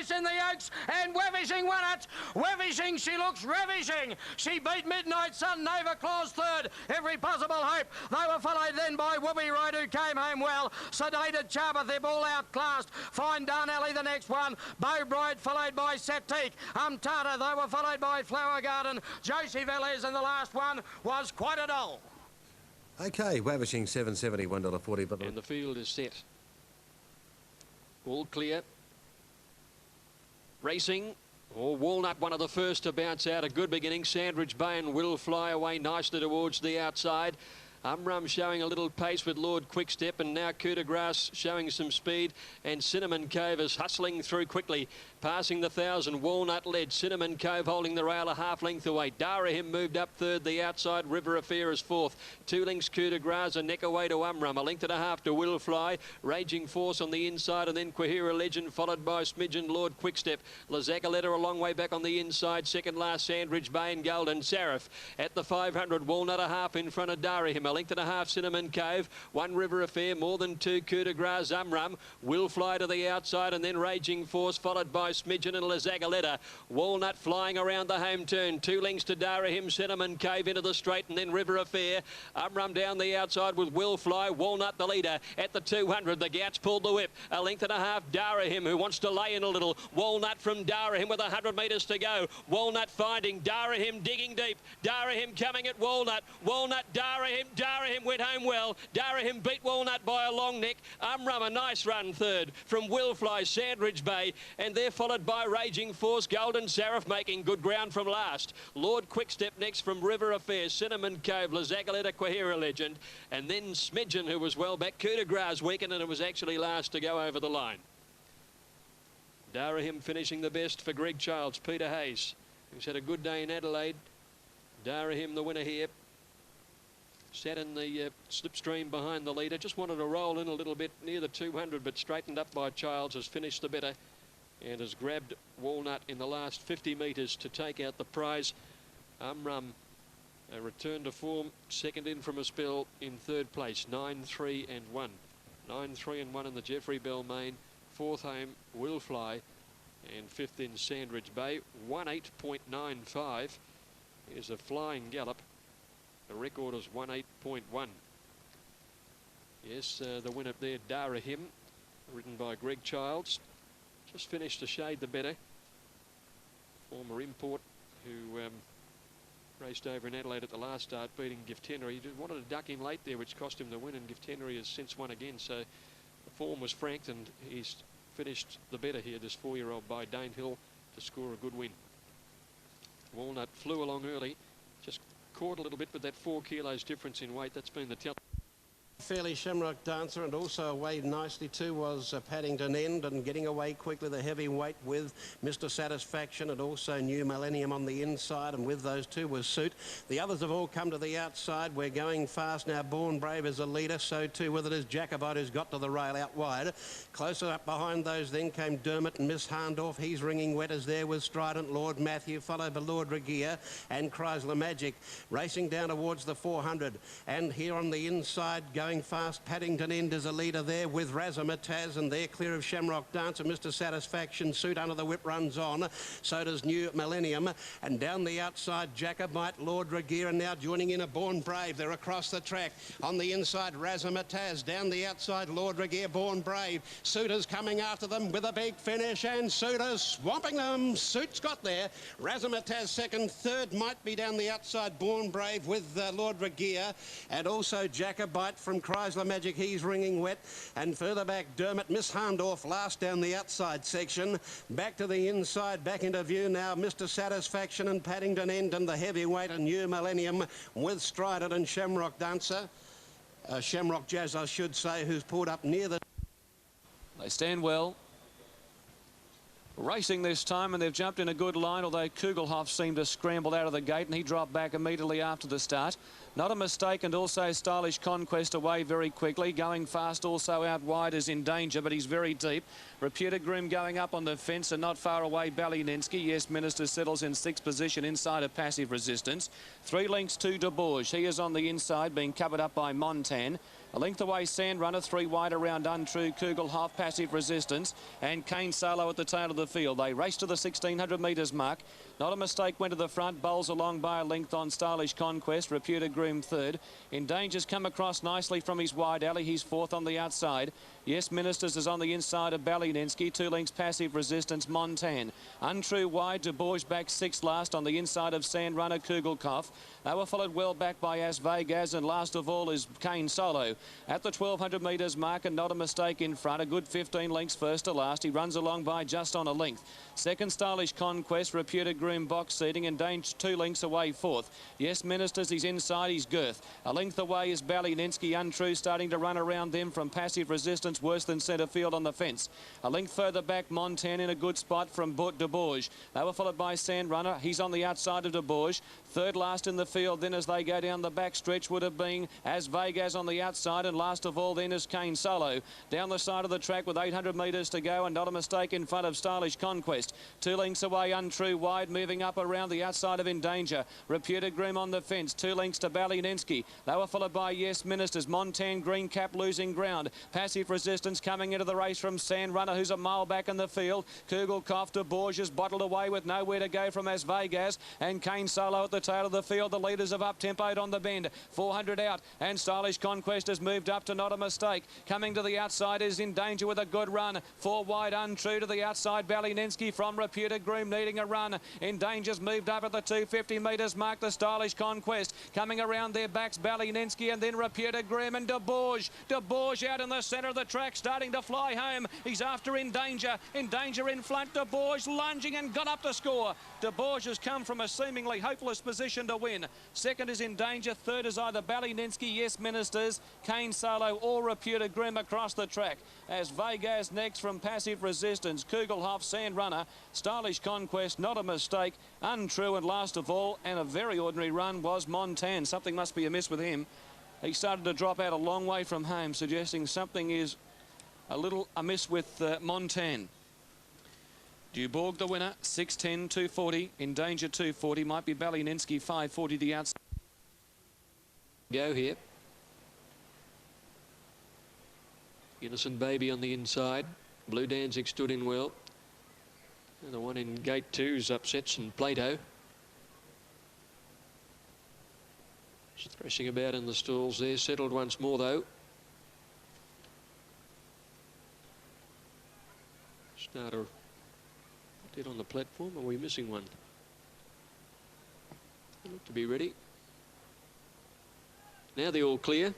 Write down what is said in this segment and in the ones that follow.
place in the Oaks, and Wevishing won it. Wevishing, she looks ravishing. She beat Midnight Sun, Nova Claus third. Every possible hope. They were followed then by Whoopi Road, who came home well. Sedated Charbeth, all outclassed. Fine Darnelly, the next one. Bow Bride followed by Satik. Tata, they were followed by Flower Garden. Josie Velez, and the last one was Quite a Doll. Okay, Wavishing $7.70, $1.40. But and the field is set. All clear. Racing. Walnut, one of the first to bounce out. A good beginning. Sandridge Bay and Will Fly away nicely towards the outside. Umrum showing a little pace with Lord Quickstep, and now Coup de Grace showing some speed, and Cinnamon Cove is hustling through quickly, passing the 1,000. Walnut led, Cinnamon Cove holding the rail a half length away. Darahim moved up third, the outside. River Affair is fourth. 2 lengths Coup de Grace, a neck away to Umrum, a length and a half to Will Fly. Raging Force on the inside, and then Quahira Legend followed by Smidgen Lord Quickstep. Lazakaleta a long way back on the inside. Second last Sandridge Bay and Golden Sarif. At the 500, Walnut a half in front of Darahim. A length and a half Cinnamon Cove. 1 River Affair, more than 2 Coup de Grace Umrum. Will Fly to the outside, and then Raging Force followed by Smidgen and Lazakaleta. Walnut flying around the home turn. 2 lengths to Darahim. Cinnamon Cove into the straight, and then River Affair. Umrum down the outside with Will Fly. Walnut the leader at the 200. The Gats pulled the whip. A length and a half Darahim, who wants to lay in a little. Walnut from Darahim with 100 metres to go. Walnut finding Darahim digging deep. Darahim coming at Walnut. Walnut, Darahim went home well. Darahim beat Walnut by a long neck. Umrum a nice run third from Will Fly, Sandridge Bay, and they're followed by Raging Force. Golden Sarif making good ground from last. Lord Quickstep next from River Affair. Cinnamon Cove, Lazakaleta, Quahira Legend, and then Smidgen, who was well back. Coup de Grace weakened, and it was actually last to go over the line. Darahim finishing the best for Greg Childs. Peter Hayes, who's had a good day in Adelaide. Darahim the winner here. Sat in the slipstream behind the leader. Just wanted to roll in a little bit near the 200, but straightened up by Childs. Has finished the better and has grabbed Walnut in the last 50 metres to take out the prize. Umrum a return to form, second in from a spell in third place. 9-3 and 1. 9-3 and 1 in the Jeffrey Bell main. Fourth home, Will Fly, and fifth in Sandridge Bay. 1:8.95 is a flying gallop. The record is 1:8.1. Yes, the winner there, Darahim, ridden by Greg Childs. Just finished a shade the better. Former import who raced over in Adelaide at the last start, beating Gift Henry. He wanted to duck him late there, which cost him the win, and Gift Henry has since won again. So the form was franked, and he's finished the better here, this 4-year-old by Dane Hill, to score a good win. Walnut flew along early, just caught a little bit with that 4 kilos difference in weight. That's been the tell. Fairly Shamrock Dancer, and also away nicely too was Paddington End, and getting away quickly the heavyweight with Mr. Satisfaction, and also New Millennium on the inside, and with those two was Suit. The others have all come to the outside. We're going fast now. Born Brave is a leader, so too with it is Jacobite, who's got to the rail out wide. Closer up behind those then came Dermot and Miss Harndorf. He's ringing wet as there was Strident, Lord Matthew, followed by Lord Regier and Chrysler Magic. Racing down towards the 400, and here on the inside going fast, Paddington End is a leader there with Razzmatazz, and they're clear of Shamrock Dancer. Mr. Satisfaction, Suit under the whip runs on. So does New Millennium, and down the outside Jacobite, Lord Regier, and now joining in a Born Brave. They're across the track. On the inside Razzmatazz, down the outside Lord Regier, Born Brave. Suitors coming after them with a big finish, and Suitors swamping them. Suit's got there. Razzmatazz second. Third might be down the outside Born Brave with Lord Regier, and also Jacobite from Chrysler Magic. He's ringing wet, and further back Dermot, Miss Harndorf last down the outside section. Back to the inside, back into view now Mr. Satisfaction and Paddington End, and the heavyweight and New Millennium with Strident and Shamrock Dancer. Shamrock Jazz, I should say, who's pulled up near the... They stand well. Racing this time, and they've jumped in a good line, although Kugelhoff seemed to scramble out of the gate, and he dropped back immediately after the start. Not a mistake, and also Stylish Conquest away very quickly. Going fast also out wide is In Danger, but he's very deep. Reputed Grim going up on the fence, and not far away Ballyninsky. Yes, Minister settles in 6th position inside of Passive Resistance. 3 lengths to De Bourge. He is on the inside, being covered up by Montan. A length away, Sand Runner, 3 wide around Untrue, Kugelhoff, Passive Resistance, and Kane Solo at the tail of the field. They race to the 1600 metres mark. Not a mistake, went to the front, bowls along by a length on Stylish Conquest, Reputed Groom third. In Danger's come across nicely from his wide alley. He's fourth on the outside. Yes Ministers is on the inside of Ballinensky. 2 lengths Passive Resistance, Montan. Untrue wide, De Bourge back 6th last on the inside of Sand Runner, Kugelhoff. They were followed well back by As Vegas, and last of all is Kane Solo. At the 1200 metres mark, and not a mistake in front. A good 15 lengths first to last. He runs along by just on a length. Second, Stylish Conquest, Reputed Groom box seating, and Danger 2 lengths away fourth. Yes Ministers, he's inside his girth. A length away is Ballinensky. Untrue starting to run around them from Passive Resistance, worse than centre field on the fence. A length further back, Montan in a good spot from De Bourge. They were followed by Sand Runner. He's on the outside of De Bourge. Third last in the field then as they go down the back stretch would have been As Vegas on the outside, and last of all then is Kane Solo. Down the side of the track with 800 metres to go, and not a mistake in front of Stylish Conquest. 2 lengths away, Untrue wide, moving up around the outside of In Danger. Reputed Groom on the fence, 2 lengths to Ballinensky. They were followed by Yes Ministers. Montan Green Cap losing ground. Passive Resistance coming into the race from Sand Runner, who's a mile back in the field. Kugelhoff, De Bourge is bottled away with nowhere to go from As Vegas, and Kane Solo at the tail of the field. The leaders have up-tempoed on the bend. 400 out, and Stylish Conquest has moved up to not a mistake. Coming to the outside is In Danger with a good run. 4 wide, Untrue to the outside. Ballinensky from Reputed Groom needing a run. In Danger's moved up at the 250 metres mark. The Stylish Conquest coming around their backs. Ballinensky and then Reputed Groom and De Bourge. De Bourge out in the centre of the track, starting to fly home. He's after In Danger. In Danger in front. De Bourge lunging and got up to score. De Bourge has come from a seemingly hopeless position to win. Second is In Danger. Third is either Ballinensky, Yes Ministers, Kane Solo or Reputed Groom across the track. As Vegas next from Passive Resistance, Kugelhoff, Sand Runner, Stylish Conquest, not a mistake, Untrue, and last of all, and a very ordinary run, was Montan. Something must be amiss with him. He started to drop out a long way from home, suggesting something is a little amiss with Montan. Dubourg the winner, 6:10, 240. In Danger 240, might be Ballinensky 540 the outside. Go here. Innocent Baby on the inside. Blue Danzig stood in well. And the one in gate 2's upsets, and Plato. Just thrashing about in the stalls there. Settled once more though. Starter dead on the platform. Are we missing one? They look to be ready. Now they're all clear.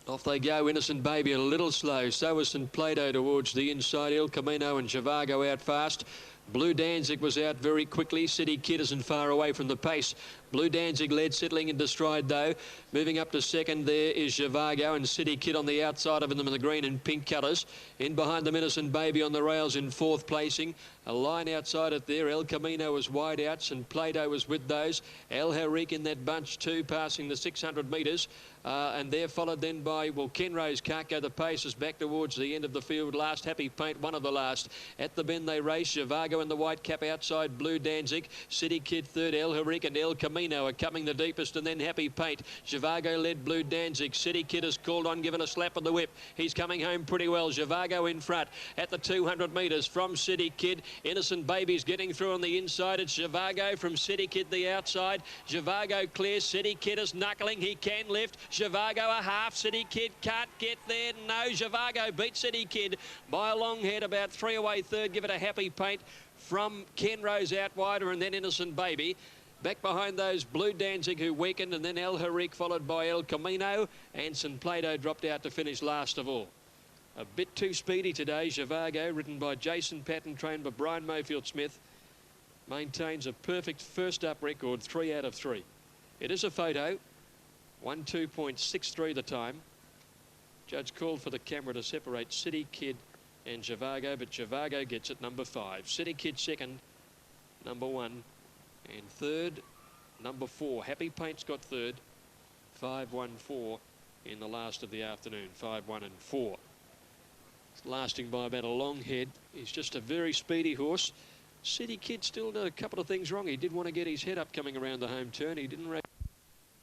Off they go. Innocent Baby a little slow. So was St Plato towards the inside. El Camino and Zhivago out fast. Blue Danzig was out very quickly. City Kid isn't far away from the pace. Blue Danzig led, settling into stride though. Moving up to second there is Zhivago, and City Kid on the outside of them in the green and pink colours. In behind them, Innocent Baby on the rails in 4th placing. A line outside it there. El Camino was wide out. St Plato was with those. El Harik in that bunch too, passing the 600 metres. And they're followed then by, well, Kenrose can't go the paces back towards the end of the field. Last Happy Paint, one of the last. At the bend they race. Zhivago in the white cap outside. Blue Danzig. City Kid third. El Harik and El Camino are coming the deepest, and then Happy Paint. Zhivago led Blue Danzig. City Kid has called on, given a slap of the whip. He's coming home pretty well. Zhivago in front at the 200 metres from City Kid. Innocent Baby's getting through on the inside. It's Zhivago from City Kid the outside. Zhivago clear. City Kid is knuckling. He can lift. Zhivago a half. City Kid can't get there. No, Zhivago beat City Kid by a long head, about 3 away third. Give it a Happy Paint from Kenrose out wider, and then Innocent Baby. Back behind those, Blue Danzig, who weakened, and then El Harik followed by El Camino, and St Plato dropped out to finish last of all. A bit too speedy today. Zhivago, ridden by Jason Patton, trained by Brian Mayfield Smith, maintains a perfect first up record, 3 out of 3. It is a photo, 1:2.63 the time. Judge called for the camera to separate City Kid and Zhivago, but Zhivago gets it number 5. City Kid second, number 1. And third, number 4. Happy Paint's got third, 5-1-4 in the last of the afternoon, 5-1 and 4. It's lasting by about a long head. He's just a very speedy horse. City Kid still did a couple of things wrong. He did want to get his head up coming around the home turn. He didn't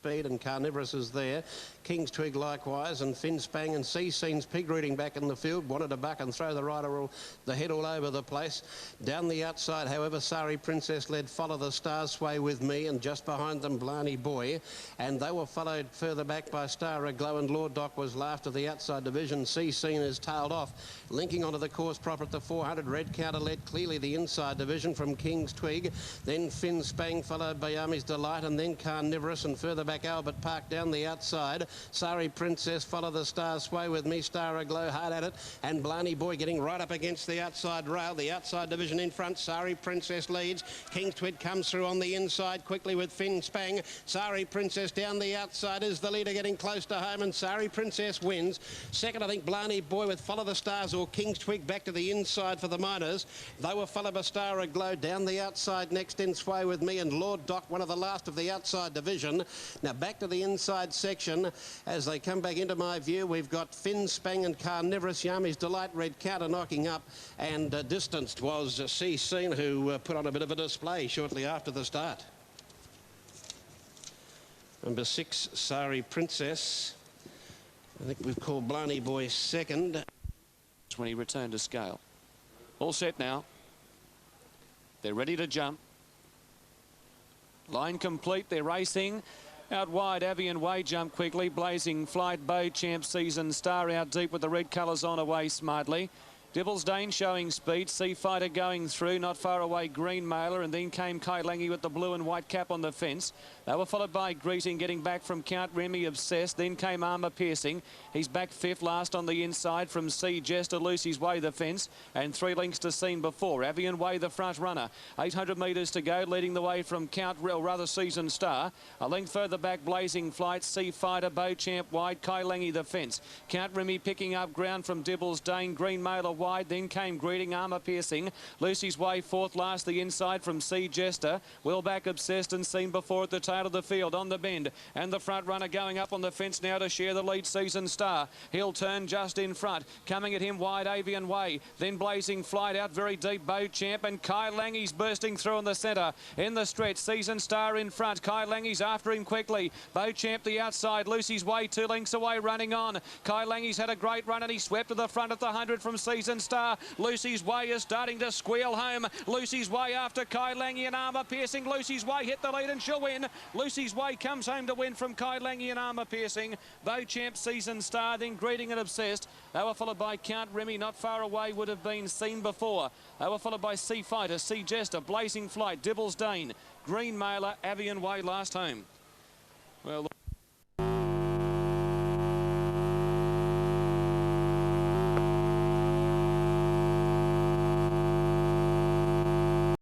speed, and Carnivorous is there. King's Twig likewise, and Finn Spang and Sea Scene's pig reading back in the field. Wanted to buck and throw the rider the head all over the place. Down the outside, however, Sari Princess led Follow the Stars, Sway With Me, and just behind them Blarney Boy, and they were followed further back by Star Aglow, and Lord Doc was laughed of the outside division. Sea Scene is tailed off, linking onto the course proper at the 400. Red Counter led clearly the inside division from King's Twig, then Finn Spang followed by Yami's Delight, and then Carnivorous, and further back Albert Park down the outside. Sari Princess, Follow the Stars, Sway With Me, Star Aglow hard at it, and Blarney Boy getting right up against the outside rail. The outside division in front. Sari Princess leads. King's Twig comes through on the inside quickly with Finn Spang. Sari Princess down the outside is the leader, getting close to home, and Sari Princess wins. Second, I think Blarney Boy with Follow the Stars or King's Twig back to the inside for the Miners. They were followed by Star Aglow down the outside next in Sway With Me, and Lord Doc, one of the last of the outside division. Now back to the inside section. As they come back into my view, we've got Finn Spang and Carnivorous, Yami's Delight, Red Counter knocking up, and distanced was Sea Scene, who put on a bit of a display shortly after the start. Number 6, Sari Princess. I think we've called Blarney Boy second. When he returned to scale. All set now. They're ready to jump. Line complete. They're racing. Out wide, Avian Way jump quickly. Blazing Flight, Bow Champ, Season Star out deep with the red colours on away smartly. Devil's Dane showing speed. Sea Fighter going through. Not far away, Green Mailer. And then came Kai Langi with the blue and white cap on the fence. They were followed by Greeting, getting back from Count Remy, Obsessed. Then came Armour Piercing. He's back fifth, last on the inside from Sea Jester. Lucy's Way the fence. And 3 lengths to seen before. Avian Way the front runner. 800 metres to go, leading the way from Count, or rather Season Star. A length further back, Blazing Flight, Sea Fighter, Bow Champ wide, Kai Langi the fence. Count Remy picking up ground from Devil's Dane. Green Mailer wide, then came Greeting, Armour Piercing. Lucy's Way fourth, last the inside from Sea Jester. Well back, Obsessed, and seen before at the tail of the field on the bend. And the front runner going up on the fence now to share the lead, Season Star. He'll turn just in front. Coming at him wide, Avian Way. Then Blazing Flight out very deep, Bow Champ, and Kai Langi's bursting through in the centre. In the stretch, Season Star in front. Kai Langi's after him quickly. Bow Champ the outside. Lucy's Way 2 lengths away, running on. Kai Langi's had a great run and he swept to the front at the 100 from Season Star. Lucy's Way is starting to squeal home. Lucy's Way after Kai Langi and Armour Piercing. Lucy's Way hit the lead and she'll win. Lucy's Way comes home to win from Kai Langi and Armour Piercing. Bow Champ, Season Star, then Greeting and Obsessed. They were followed by Count Remy, not far away, would have been seen before. They were followed by Sea Fighter, Sea Jester, Blazing Flight, Devil's Dane, Green Mailer, Avian Way last home. Well.